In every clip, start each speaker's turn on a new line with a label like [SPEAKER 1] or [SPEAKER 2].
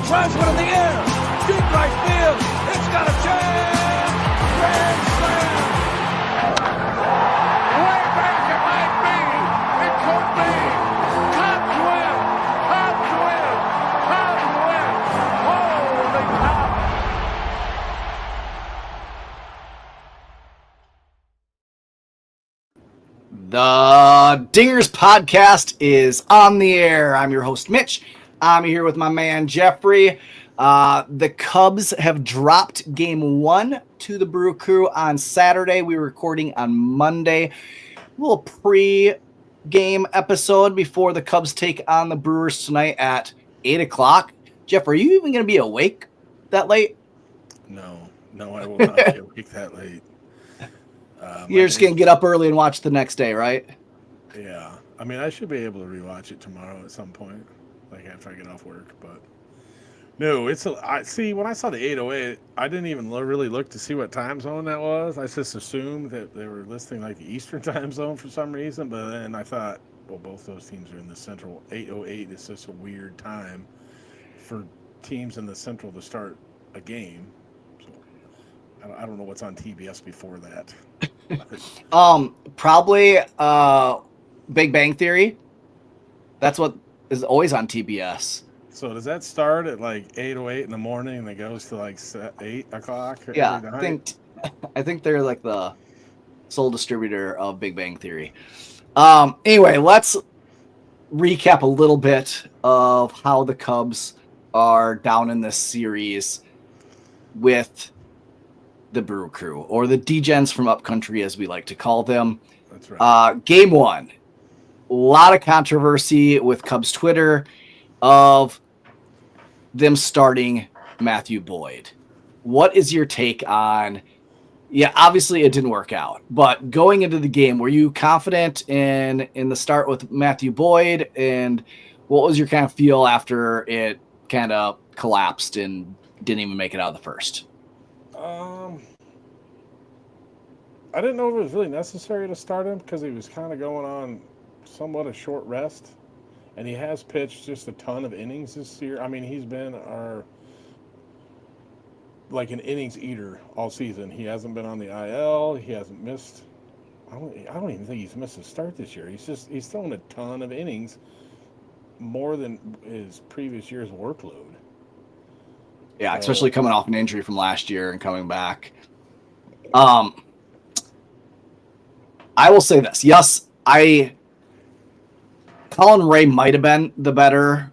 [SPEAKER 1] Drives one in the air. Deep right field. It's got a chance. Grand slam.
[SPEAKER 2] Way back it might be. It could be. Cubs win. Cubs win. Cubs win. Holy cow.
[SPEAKER 3] The Dingers podcast is on the air. I'm your host, Mitch. I'm here with my man, Jeffrey. The Cubs have dropped game 1 to the Brew Crew on Saturday. We were recording on Monday. A little pre-game episode before the Cubs take on the Brewers tonight at 8 o'clock. Jeff, are you even going to be awake that late?
[SPEAKER 4] No, I will not be awake that late.
[SPEAKER 3] You're just going to get up early and watch the next day, right?
[SPEAKER 4] Yeah. I mean, I should be able to rewatch it tomorrow at some point, like after I get off work. But no, I see, when I saw the 8:08, I didn't even really look to see what time zone that was. I just assumed that they were listing like the Eastern time zone for some reason. But then I thought, well, both those teams are in the Central. 8:08 is such a weird time for teams in the Central to start a game. So I don't know what's on TBS before that.
[SPEAKER 3] Probably Big Bang Theory. That's what is always on TBS.
[SPEAKER 4] So does that start at like 8:08 in the morning and it goes to like 8 o'clock?
[SPEAKER 3] Yeah, I think they're like the sole distributor of Big Bang Theory. Anyway, let's recap a little bit of how the Cubs are down in this series with the Brew Crew, or the D-Gens from Upcountry, as we like to call them.
[SPEAKER 4] That's right.
[SPEAKER 3] Game 1, a lot of controversy with Cubs Twitter of them starting Matthew Boyd. What is your take on? Yeah, obviously it didn't work out, but going into the game, were you confident in the start with Matthew Boyd, and what was your kind of feel after it kind of collapsed and didn't even make it out of the first?
[SPEAKER 4] I didn't know if it was really necessary to start him because he was kind of going on somewhat a short rest, and he has pitched just a ton of innings this year. I mean, he's been an innings eater all season. He hasn't been on the IL. He hasn't missed. I don't even think he's missed a start this year. He's thrown a ton of innings, more than his previous year's workload.
[SPEAKER 3] Yeah,
[SPEAKER 4] So,
[SPEAKER 3] especially coming off an injury from last year and coming back. I will say this. Yes, Colin Ray might have been the better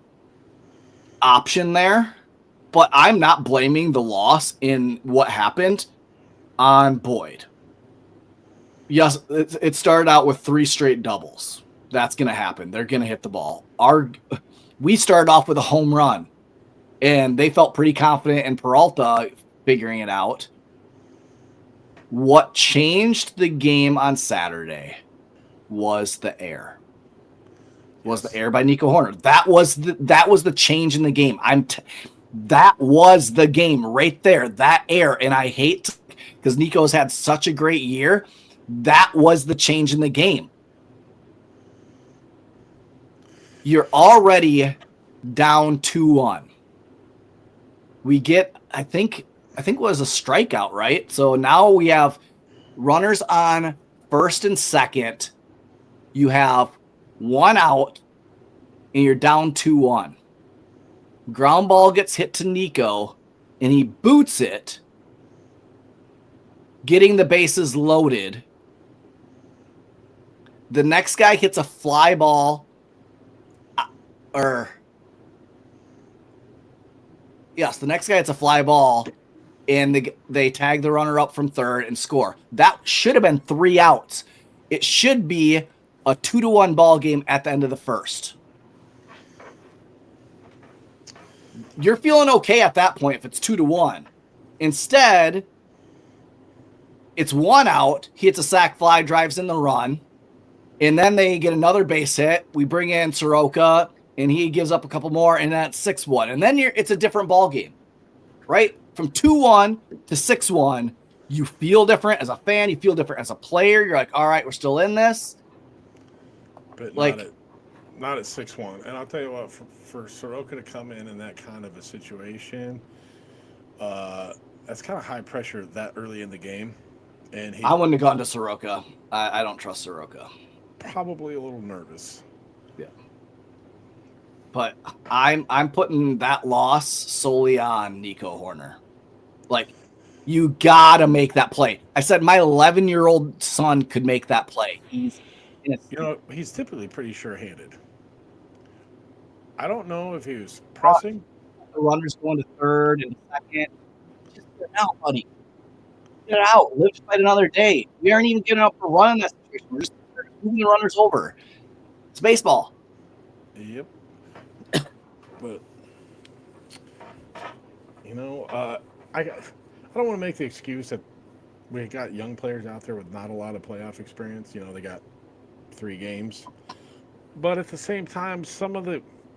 [SPEAKER 3] option there, but I'm not blaming the loss in what happened on Boyd. Yes, it started out with 3 straight doubles. That's going to happen. They're going to hit the ball. We started off with a home run, and they felt pretty confident in Peralta figuring it out. What changed the game on Saturday was the air. Was the air by Nico Horner. That was the change in the game. That was the game right there. That air, and I hate, because Nico's had such a great year. That was the change in the game. You're already down 2-1. We get, I think it was a strikeout, right? So now we have runners on first and second. You have 1 out, and you're down 2-1. Ground ball gets hit to Nico, and he boots it, getting the bases loaded. The next guy hits a fly ball, the next guy hits a fly ball, and they tag the runner up from third and score. That should have been 3 outs. It should be a 2-1 ball game at the end of the first. You're feeling okay at that point if it's 2-1. Instead, it's 1 out. He hits a sac fly, drives in the run, and then they get another base hit. We bring in Soroka, and he gives up a couple more, and that's 6-1. And then it's a different ball game, right? From 2-1 to 6-1, you feel different as a fan. You feel different as a player. You're like, all right, we're still in this.
[SPEAKER 4] But
[SPEAKER 3] like,
[SPEAKER 4] not at 6-1. And I'll tell you what, for Soroka to come in that kind of a situation, that's kind of high pressure that early in the game. And
[SPEAKER 3] I
[SPEAKER 4] he's
[SPEAKER 3] wouldn't have gone to Soroka. I don't trust Soroka.
[SPEAKER 4] probably a little nervous.
[SPEAKER 3] Yeah. But I'm putting that loss solely on Nico Horner. Like, you gotta make that play. I said my 11-year-old son could make that play. He's
[SPEAKER 4] He's typically pretty sure-handed. I don't know if he was pressing.
[SPEAKER 3] the runners going to third and second. Just get it out, buddy. Get it out. Live to fight another day. We aren't even getting up for running that situation. We're just moving the runners over. It's baseball.
[SPEAKER 4] Yep. But I don't want to make the excuse that we got young players out there with not a lot of playoff experience. They got 3 games, but at the same time,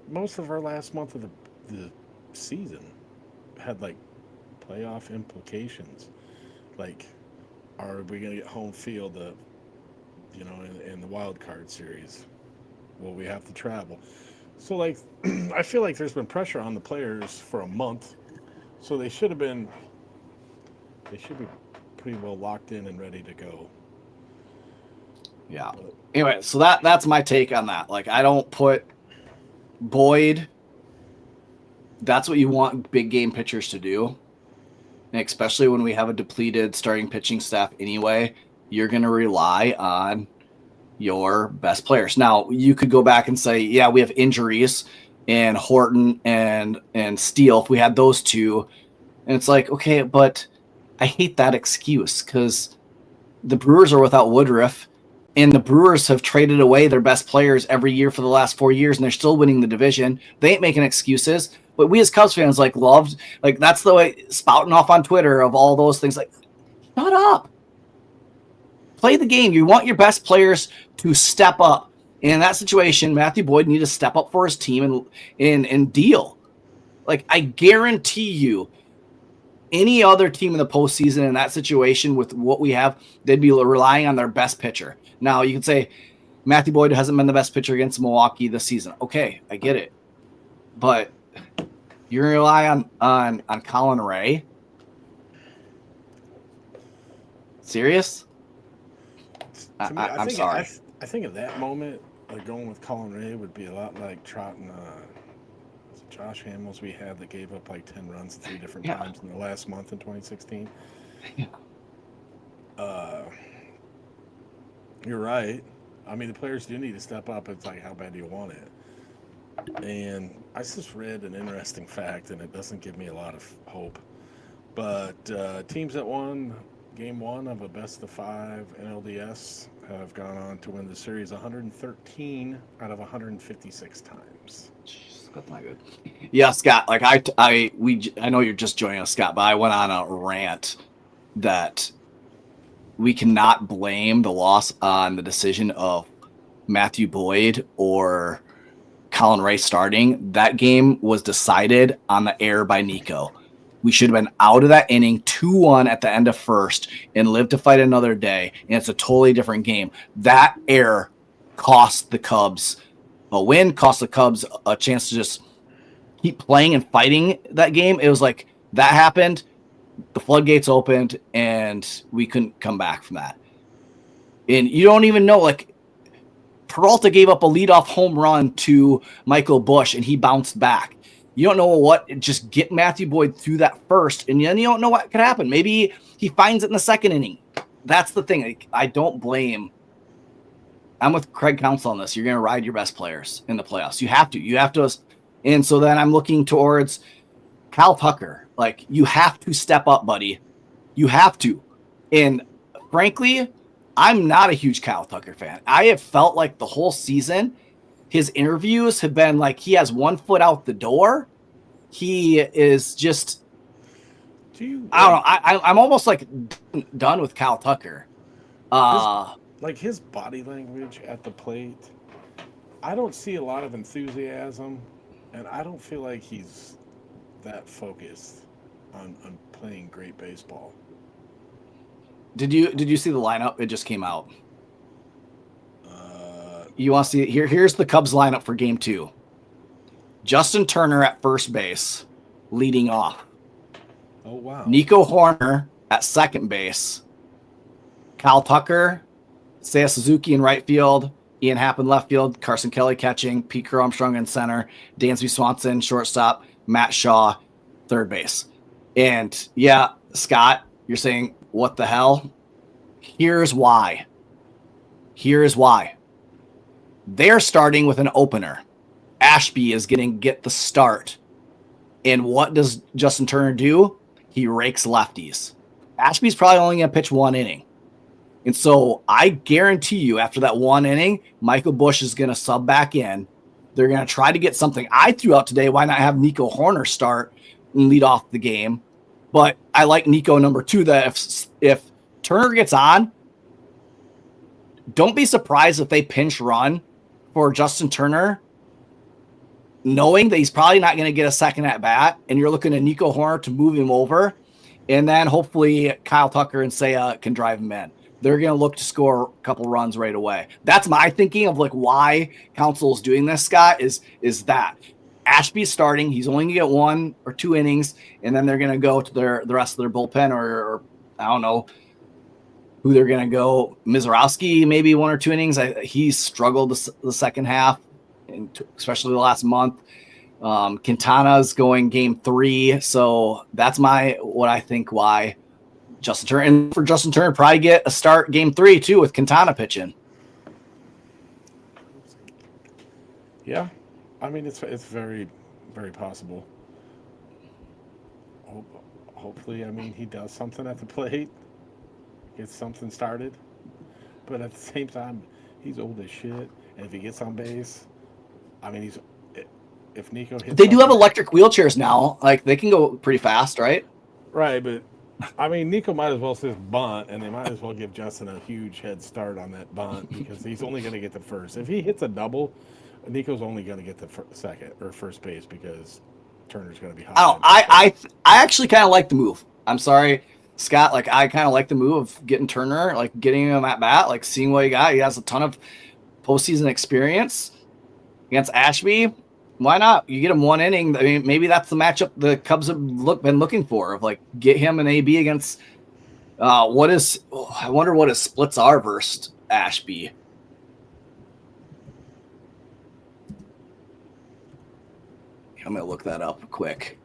[SPEAKER 4] most of our last month of the season had like playoff implications. Like, are we going to get home field? In the wild card series, will we have to travel? So, like, I feel like there's been pressure on the players for a month, so they should be pretty well locked in and ready to go.
[SPEAKER 3] Yeah. Anyway, so that's my take on that. Like, I don't put Boyd. That's what you want big game pitchers to do. And especially when we have a depleted starting pitching staff anyway, you're going to rely on your best players. Now, you could go back and say, yeah, we have injuries and Horton and Steele. If we had those two, and it's like, okay, but I hate that excuse because the Brewers are without Woodruff, and the Brewers have traded away their best players every year for the last 4 years, and they're still winning the division. They ain't making excuses. But we as Cubs fans loved, that's the way spouting off on Twitter of all those things. Like, shut up. Play the game. You want your best players to step up. In that situation, Matthew Boyd needed to step up for his team and deal. Like, I guarantee you, any other team in the postseason in that situation with what we have, they'd be relying on their best pitcher. Now, you can say Matthew Boyd hasn't been the best pitcher against Milwaukee this season. Okay, I get it. But you're going to rely on Colin Ray? Serious? I'm sorry.
[SPEAKER 4] I think at that moment, going with Colin Ray would be a lot like trotting Josh Hamels we had that gave up 10 runs 3 different times in the last month in 2016.
[SPEAKER 3] Yeah.
[SPEAKER 4] You're right. I mean, the players do need to step up. It's like, how bad do you want it? And I just read an interesting fact, and it doesn't give me a lot of hope. But teams that won Game 1 of a best-of-5 NLDS have gone on to win the series 113 out of 156 times.
[SPEAKER 3] Jeez, that's not good. Yeah, Scott. I know you're just joining us, Scott, but I went on a rant that we cannot blame the loss on the decision of Matthew Boyd or Colin Ray starting. That game was decided on the air by Nico. We should have been out of that inning 2-1 at the end of first and live to fight another day. And it's a totally different game. That error cost the Cubs a win, cost the Cubs a chance to just keep playing and fighting that game. It was like that happened, the floodgates opened, and we couldn't come back from that. And you don't even know, Peralta gave up a leadoff home run to Michael Busch, and he bounced back. You don't know what, just get Matthew Boyd through that first, and then you don't know what could happen. Maybe he finds it in the second inning. That's the thing. I don't blame. I'm with Craig Counsell on this. You're going to ride your best players in the playoffs. You have to. And so then I'm looking towards Kyle Tucker. You have to step up, buddy. You have to. And frankly, I'm not a huge Kyle Tucker fan. I have felt like the whole season, his interviews have been he has one foot out the door. He is just, I don't know. I'm almost done with Kyle Tucker.
[SPEAKER 4] His body language at the plate, I don't see a lot of enthusiasm, and I don't feel like he's that focused on playing great baseball.
[SPEAKER 3] Did you see the lineup? It just came out. You want to see here's the Cubs lineup for game 2. Justin Turner at first base, leading off.
[SPEAKER 4] Oh, wow.
[SPEAKER 3] Nico Horner at second base. Kyle Tucker, Seiya Suzuki in right field. Ian Happ in left field. Carson Kelly catching. Pete Armstrong in center. Dansby Swanson, shortstop. Matt Shaw, third base. And yeah, Scott, you're saying, what the hell? Here's why. They're starting with an opener. Ashby is going to get the start. And what does Justin Turner do? He rakes lefties. Ashby's probably only going to pitch 1 inning. And so I guarantee you after that 1 inning, Michael Busch is going to sub back in. They're going to try to get something. I threw out today, why not have Nico Horner start and lead off the game? But I like Nico number 2 that if Turner gets on, don't be surprised if they pinch run for Justin Turner, knowing that he's probably not going to get a second at bat, and you're looking at Nico Horner to move him over, and then hopefully Kyle Tucker and Seiya can drive him in. They're going to look to score a couple runs right away. That's my thinking of like why Council is doing this, Scott, is that Ashby's starting. He's only going to get 1 or 2 innings, and then they're going to go to the rest of their bullpen or I don't know who they're going to go. Mizorowski, maybe 1 or 2 innings. He struggled the second half, especially the last month. Quintana's going game 3. So that's what I think why Justin Turner, and for Justin Turner, probably get a start game 3 too with Quintana pitching.
[SPEAKER 4] Yeah, I mean it's very, very possible. Hopefully, I mean he does something at the plate, gets something started. But at the same time, he's old as shit, and if he gets on base, I mean if Nico hits.
[SPEAKER 3] They do have electric wheelchairs now, like they can go pretty fast, right?
[SPEAKER 4] Right, but I mean, Nico might as well just bunt, and they might as well give Justin a huge head start on that bunt because he's only going to get the first. If he hits a double, Nico's only going to get the second or first base because Turner's going to be hot.
[SPEAKER 3] I actually kind of like the move. I'm sorry, Scott. Like I kind of like the move of getting Turner, like getting him at bat, like seeing what he got. He has a ton of postseason experience against Ashby. Why not? You get him 1 inning. I mean, maybe that's the matchup the Cubs have been looking for. Of like, get him an AB against. I wonder what his splits are versus Ashby. I'm gonna look that up quick.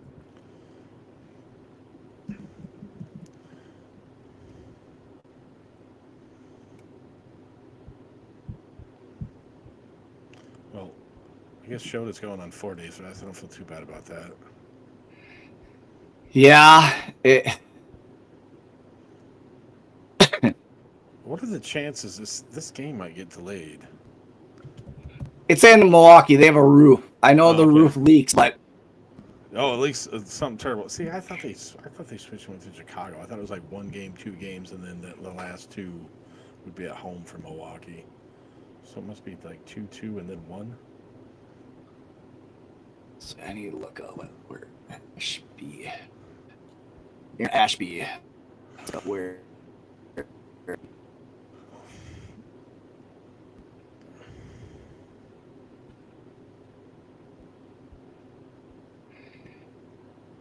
[SPEAKER 4] Well, I guess Shota's going on 4 days, so I don't feel too bad about that.
[SPEAKER 3] Yeah.
[SPEAKER 4] What are the chances this game might get delayed?
[SPEAKER 3] It's in Milwaukee. They have a roof. I know the roof leaks, but
[SPEAKER 4] at least something terrible. See, I thought they switched one to Chicago. I thought it was like 1 game, 2 games, and then the last 2 would be at home for Milwaukee. So it must be like 2-2 and then 1.
[SPEAKER 3] So I need to look up where Ashby. Near Ashby. Where?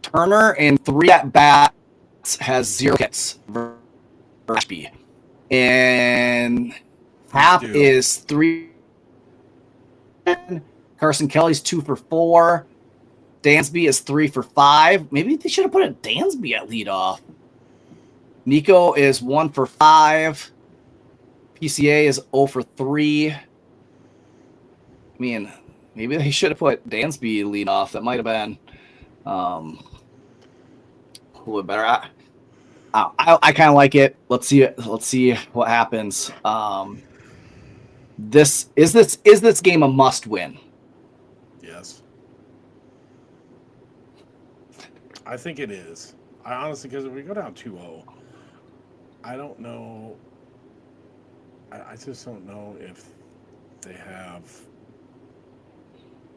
[SPEAKER 3] Turner in 3 at bats has 0 hits for Ashby, and Happ is 3. Carson Kelly's 2 for 4. Dansby is 3 for 5. Maybe they should have put a Dansby at leadoff. Nico is 1 for 5. PCA is 0 for 3. I mean, maybe they should have put Dansby leadoff. That might have been a little bit better. I kind of like it. Let's see what happens. Is this game a must win?
[SPEAKER 4] Yes, I think it is. I honestly, because if we go down 2-0, I don't know. I just don't know if they have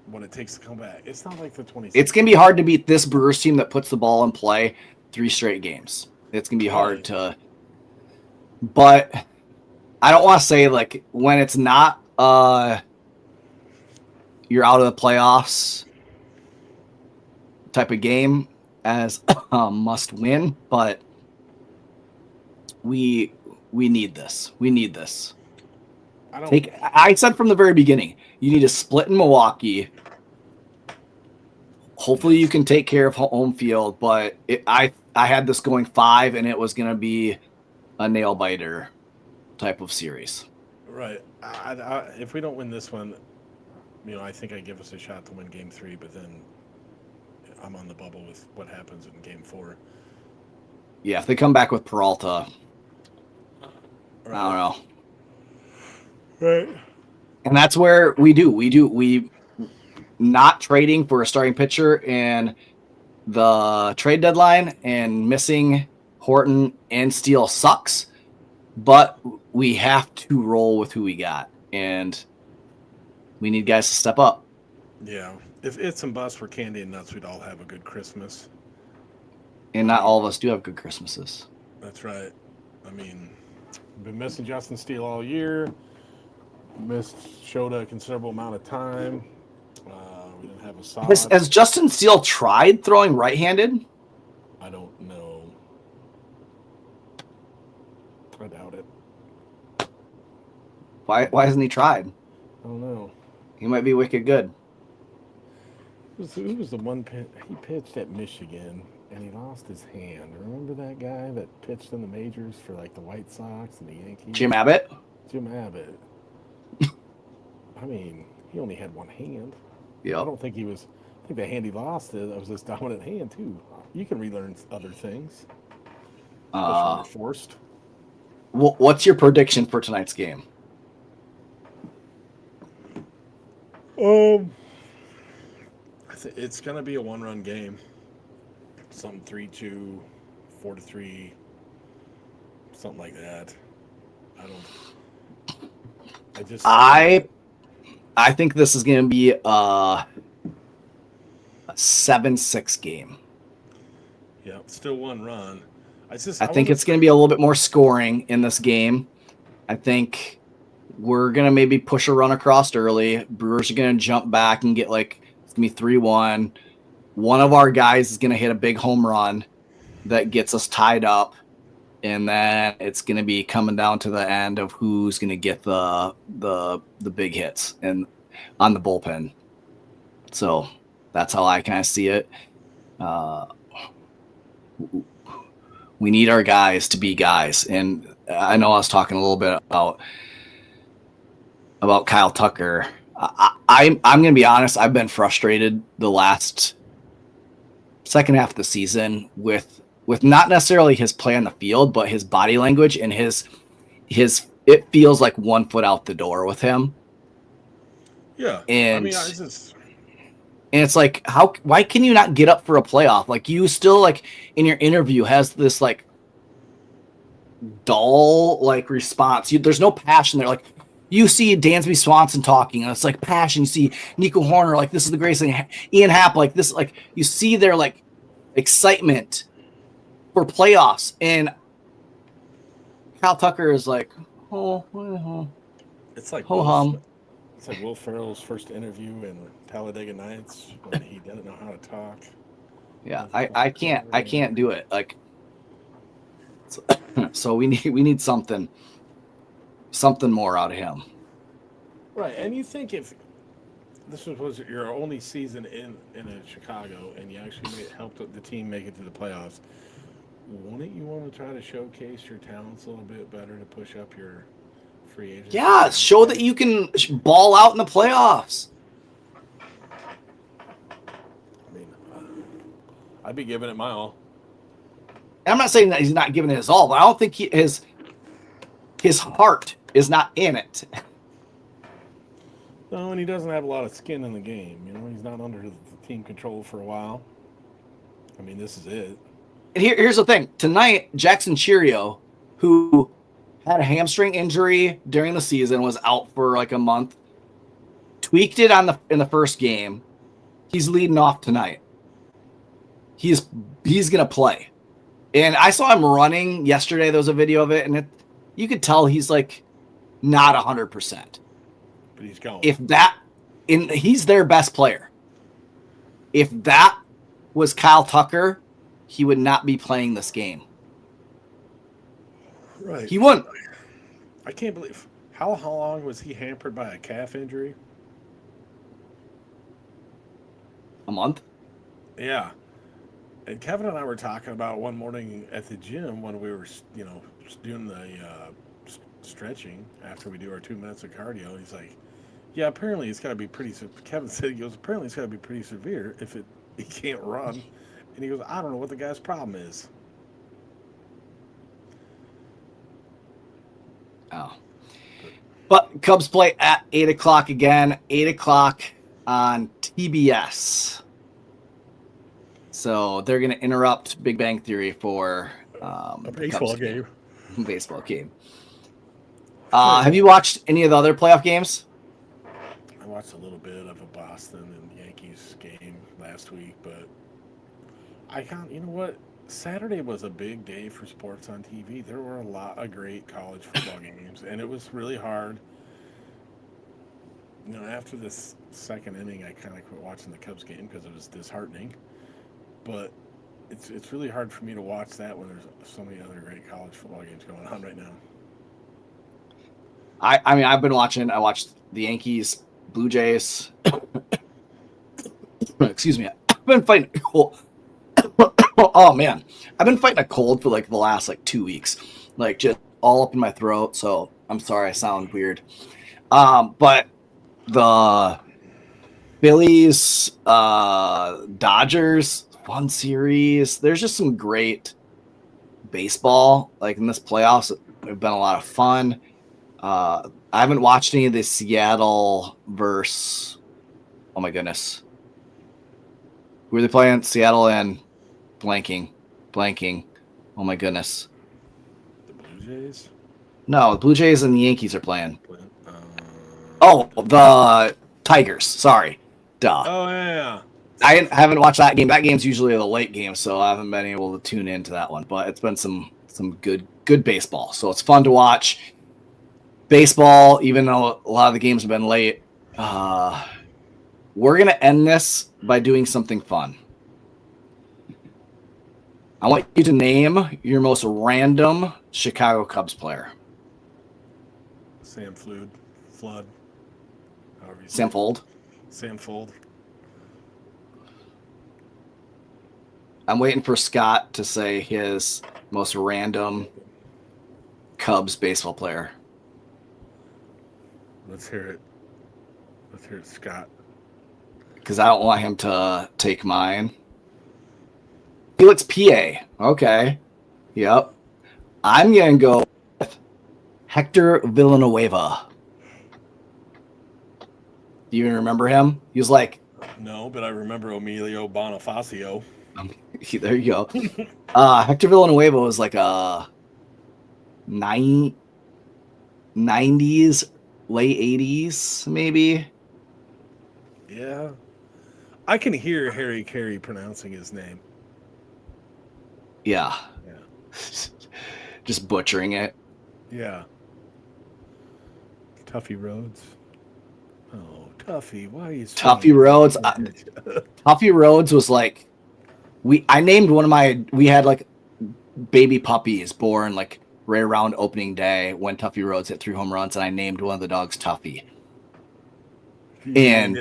[SPEAKER 4] what it takes to come back. It's not like the 20.
[SPEAKER 3] It's gonna be hard to beat this Brewers team that puts the ball in play 3 straight games. It's gonna be hard to. But I don't want to say like when it's not you're out of the playoffs type of game as a must win, but we need this. We need this. I said from the very beginning, you need to split in Milwaukee. Hopefully you can take care of home field, but I had this going 5, and it was going to be a nail biter type of series.
[SPEAKER 4] Right. If we don't win this one, I think I give us a shot to win Game 3, but then I'm on the bubble with what happens in Game 4.
[SPEAKER 3] Yeah, if they come back with Peralta,
[SPEAKER 4] Right.
[SPEAKER 3] I don't know.
[SPEAKER 4] Right.
[SPEAKER 3] And that's where we not trading for a starting pitcher and the trade deadline and missing Horton and Steele sucks, but we have to roll with who we got, and we need guys to step up.
[SPEAKER 4] Yeah. If It's and Bus were candy and nuts, we'd all have a good Christmas.
[SPEAKER 3] And not all of us do have good Christmases.
[SPEAKER 4] That's right. Been missing Justin Steele all year. Missed Shota a considerable amount of time. We didn't have a solid.
[SPEAKER 3] Has Justin Steele tried throwing right-handed?
[SPEAKER 4] I don't know. I doubt it.
[SPEAKER 3] Why hasn't he tried?
[SPEAKER 4] I don't know.
[SPEAKER 3] He might be wicked good.
[SPEAKER 4] Who was the one he pitched at Michigan and he lost his hand? Remember that guy that pitched in the majors for like the White Sox and the Yankees?
[SPEAKER 3] Jim Abbott?
[SPEAKER 4] Jim Abbott. He only had one hand.
[SPEAKER 3] Yeah.
[SPEAKER 4] I think the hand he lost was his dominant hand too. You can relearn other things. Especially when you're forced.
[SPEAKER 3] What's your prediction for tonight's game?
[SPEAKER 4] It's gonna be a one-run game. Something 3-2, 4-3, something like that.
[SPEAKER 3] I think this is going to be a 7-6 game.
[SPEAKER 4] Yeah, still one run. I
[SPEAKER 3] think it's going to be a little bit more scoring in this game. I think we're going to maybe push a run across early. Brewers are going to jump back and get it's going to be 3-1. One of our guys is going to hit a big home run that gets us tied up. And then it's going to be coming down to the end of who's going to get the big hits and on the bullpen. So that's how I kind of see it. We need our guys to be guys. And I know I was talking a little bit about Kyle Tucker. I'm going to be honest. I've been frustrated the last second half of the season with not necessarily his play on the field, but his body language and his it feels like 1 foot out the door with him.
[SPEAKER 4] Yeah.
[SPEAKER 3] And it's like, why can you not get up for a playoff? Like, you still, in your interview has this dull response. There's no passion there. You see Dansby Swanson talking, and it's passion. You see Nico Horner, this is the greatest thing. Ian Happ, this, you see their excitement for playoffs, and Kyle Tucker is
[SPEAKER 4] it's like
[SPEAKER 3] ho hum.
[SPEAKER 4] It's like Will Ferrell's first interview in Talladega Nights when he didn't know how to talk.
[SPEAKER 3] Yeah, I can't do it. So we need something more out of him.
[SPEAKER 4] Right, and you think if this was your only season in Chicago and you actually helped the team make it to the playoffs, wouldn't you want to try to showcase your talents a little bit better to push up your free agent?
[SPEAKER 3] Yeah, show that you can ball out in the playoffs.
[SPEAKER 4] I'd be giving it my all.
[SPEAKER 3] I'm not saying that he's not giving it his all, but I don't think his heart is not in it.
[SPEAKER 4] No, and he doesn't have a lot of skin in the game. He's not under the team control for a while. This is it.
[SPEAKER 3] And here's the thing. Tonight, Jackson Cheerio, who had a hamstring injury during the season, was out for a month, tweaked it in the first game. He's leading off tonight. He's going to play. And I saw him running yesterday. There was a video of it, and you could tell he's not 100%.
[SPEAKER 4] But he's gone.
[SPEAKER 3] He's their best player. If that was Kyle Tucker, he would not be playing this game.
[SPEAKER 4] Right.
[SPEAKER 3] He wouldn't.
[SPEAKER 4] I can't believe how long was he hampered by a calf injury?
[SPEAKER 3] A month?
[SPEAKER 4] Yeah. And Kevin and I were talking about one morning at the gym when we were, doing the stretching after we do our 2 minutes of cardio. He's like, "Yeah, apparently it's got to be pretty." Kevin said, "He goes, apparently it's got to be pretty severe if he can't run." And he goes, "I don't know what the guy's problem is."
[SPEAKER 3] Oh. But Cubs play at 8 o'clock again. 8 o'clock on TBS. So they're going to interrupt Big Bang Theory for
[SPEAKER 4] A baseball game.
[SPEAKER 3] Baseball game. Have you watched any of the other playoff games?
[SPEAKER 4] I watched a little bit of a Boston and Yankees game last week, but I can't. You know what? Saturday was a big day for sports on TV. There were a lot of great college football games, and it was really hard. After this second inning, I kind of quit watching the Cubs game because it was disheartening. But it's really hard for me to watch that when there's so many other great college football games going on right now.
[SPEAKER 3] I mean, I've been watching. I watched the Yankees, Blue Jays. Excuse me. I've been fighting a cold. Oh man, I've been fighting a cold for like the last 2 weeks, just all up in my throat. So I'm sorry, I sound weird. But the Phillies, Dodgers, fun series. There's just some great baseball in this playoffs. It's been a lot of fun. I haven't watched any of the Seattle versus. Oh my goodness, who are they playing? Seattle and blanking. Oh my goodness.
[SPEAKER 4] The Blue Jays?
[SPEAKER 3] No, the Blue Jays and the Yankees are playing. The Tigers. Sorry. Duh.
[SPEAKER 4] Oh yeah.
[SPEAKER 3] I haven't watched that game. That game's usually the late game, so I haven't been able to tune into that one. But it's been some good baseball, so it's fun to watch. Baseball, even though a lot of the games have been late, we're gonna end this by doing something fun. I want you to name your most random Chicago Cubs player.
[SPEAKER 4] Sam Flood.
[SPEAKER 3] Sam Fold.
[SPEAKER 4] Sam Fold.
[SPEAKER 3] I'm waiting for Scott to say his most random Cubs baseball player.
[SPEAKER 4] Let's hear it. Let's hear it, Scott.
[SPEAKER 3] Because I don't want him to take mine. Felix PA. Okay. Yep. I'm going to go with Hector Villanueva. Do you even remember him? He was
[SPEAKER 4] No, but I remember Emilio Bonifacio.
[SPEAKER 3] There you go. Hector Villanueva was a 90s, late 80s, maybe.
[SPEAKER 4] Yeah. I can hear Harry Carey pronouncing his name.
[SPEAKER 3] Yeah.
[SPEAKER 4] Yeah.
[SPEAKER 3] Just butchering it.
[SPEAKER 4] Yeah. Tuffy Rhodes. Oh, Tuffy, why are you
[SPEAKER 3] Tuffy Rhodes? Tuffy Rhodes was I named one of we had baby puppies born right around opening day when Tuffy Rhodes hit 3 home runs, and I named one of the dogs Tuffy. And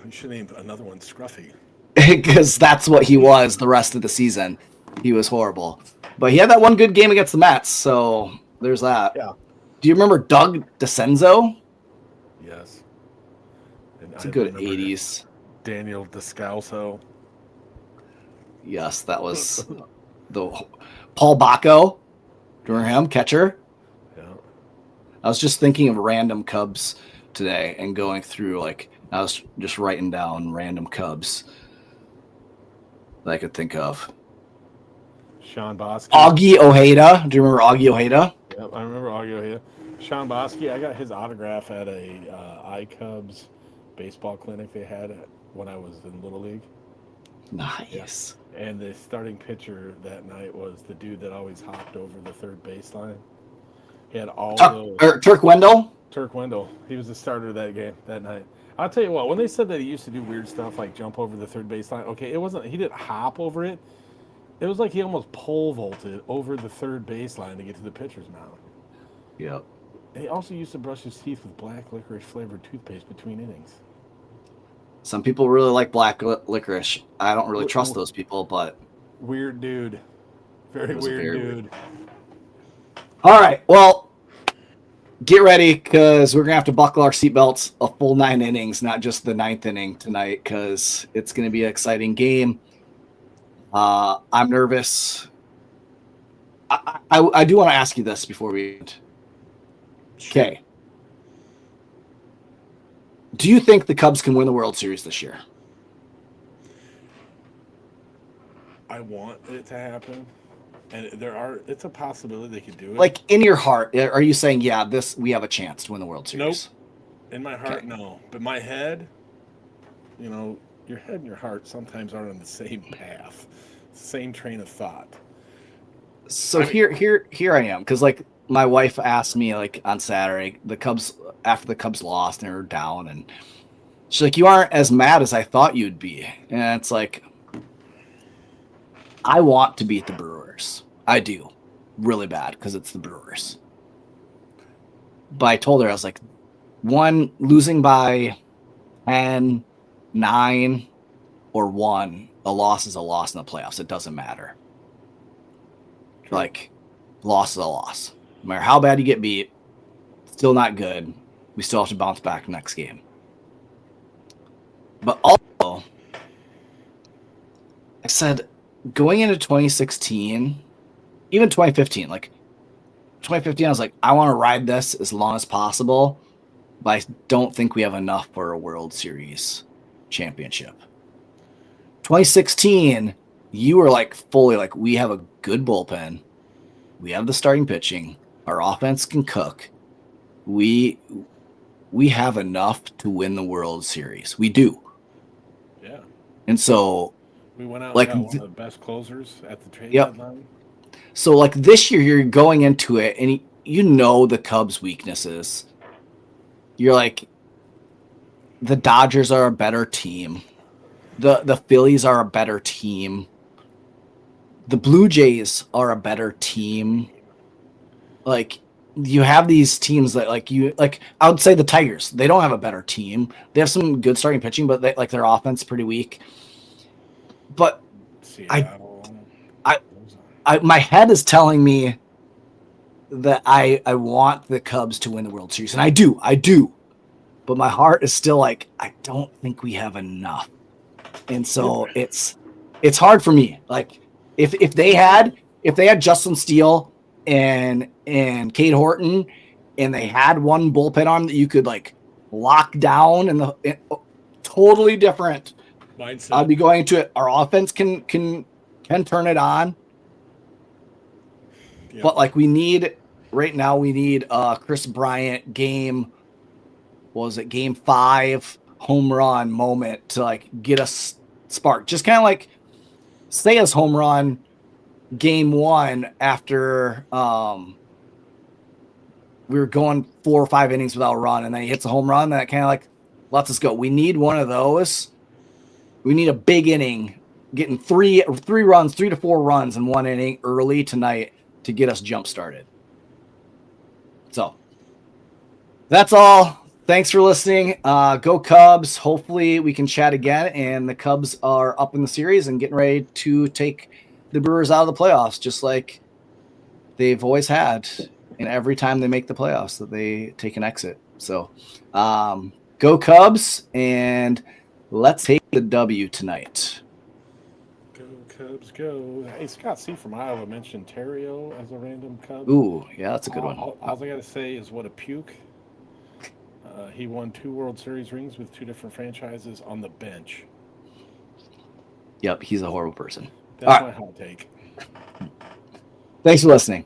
[SPEAKER 4] you should name another one Scruffy.
[SPEAKER 3] Because that's what he was the rest of the season. He was horrible. But he had that one good game against the Mets, so there's that.
[SPEAKER 4] Yeah.
[SPEAKER 3] Do you remember Doug DeCenzo?
[SPEAKER 4] Yes. And
[SPEAKER 3] It's a good 80s.
[SPEAKER 4] Daniel Descalso.
[SPEAKER 3] Yes, that was the Paul Bacco. Do you remember him? Catcher?
[SPEAKER 4] Yeah.
[SPEAKER 3] I was just thinking of random Cubs today and going through, I was just writing down random Cubs that I could think of.
[SPEAKER 4] Sean Bosky.
[SPEAKER 3] Augie Ojeda. Do you remember Augie Ojeda?
[SPEAKER 4] Yep, I remember Augie Ojeda. Sean Bosky, I got his autograph at a iCubs baseball clinic they had when I was in Little League.
[SPEAKER 3] Nice.
[SPEAKER 4] Yeah. And the starting pitcher that night was the dude that always hopped over the third baseline. He had all
[SPEAKER 3] Turk Wendell.
[SPEAKER 4] Turk Wendell. He was the starter of that game that night. I'll tell you what. When they said that he used to do weird stuff like jump over the third baseline, okay, it wasn't. He didn't hop over it. It was like he almost pole vaulted over the third baseline to get to the pitcher's mound.
[SPEAKER 3] Yep.
[SPEAKER 4] He also used to brush his teeth with black licorice flavored toothpaste between innings.
[SPEAKER 3] Some people really like black licorice. I don't really trust those people, but
[SPEAKER 4] weird dude. Very weird dude.
[SPEAKER 3] All right. Well, get ready because we're going to have to buckle our seatbelts a full 9 innings, not just the 9th inning tonight, because it's going to be an exciting game. I'm nervous. I do want to ask you this before we end. Okay. Do you think the Cubs can win the World Series this year?
[SPEAKER 4] I want it to happen. And it's a possibility they could do it.
[SPEAKER 3] Like in your heart, are you saying, yeah, we have a chance to win the World Series?
[SPEAKER 4] Nope. In my heart, no. But my head, your head and your heart sometimes aren't on the same path, same train of thought.
[SPEAKER 3] So here I am, because like my wife asked me like on Saturday, after the Cubs lost and they were down, and she's like, "You aren't as mad as I thought you'd be," and it's like, I want to beat the Brewers. I do. Really bad because it's the Brewers. But I told her, I was like, one, losing by 10, 9, or 1, a loss is a loss in the playoffs. It doesn't matter.
[SPEAKER 4] True.
[SPEAKER 3] Like, loss is a loss. No matter how bad you get beat, still not good. We still have to bounce back next game. But also, I said, going into 2016, even 2015, like 2015, I was like, I want to ride this as long as possible, but I don't think we have enough for a World Series championship. 2016, you were like fully like, we have a good bullpen. We have the starting pitching. Our offense can cook. We have enough to win the World Series. We do.
[SPEAKER 4] Yeah.
[SPEAKER 3] And so
[SPEAKER 4] we went out
[SPEAKER 3] like
[SPEAKER 4] and got one of the best closers at the trade deadline.
[SPEAKER 3] So like this year, you're going into it and you know the Cubs' weaknesses. You're like, the Dodgers are a better team. The Phillies are a better team. The Blue Jays are a better team. Like, you have these teams that I would say the Tigers, they don't have a better team. They have some good starting pitching, but their offense is pretty weak. But my head is telling me that I want the Cubs to win the World Series, and I do. But my heart is still like, I don't think we have enough. And so it's hard for me. Like if they had Justin Steele and Cade Horton, and they had one bullpen arm that you could like lock down and totally different mindset. I'd be going into it. Our offense can turn it on. Yep. But like we need Chris Bryant game 5 home run moment to like get us sparked. Just kind of like Seiya's home run game 1 after we were going 4 or 5 innings without a run, and then he hits a home run that kind of like lets us go. We need one of those. We need a big inning, getting 3 to 4 runs in 1 inning early tonight to get us jump started. So that's all. Thanks for listening. Go Cubs. Hopefully we can chat again, and the Cubs are up in the series and getting ready to take the Brewers out of the playoffs, just like they've always had. And every time they make the playoffs, that they take an exit. So go Cubs, and let's take the W tonight.
[SPEAKER 4] Go Cubs, go. Hey, Scott C. from Iowa mentioned Terrio as a random Cub.
[SPEAKER 3] Ooh, yeah, that's a good one.
[SPEAKER 4] All I got to say is what a puke. He won 2 World Series rings with 2 different franchises on the bench.
[SPEAKER 3] Yep, he's a horrible person.
[SPEAKER 4] That's my hot take.
[SPEAKER 3] Thanks for listening.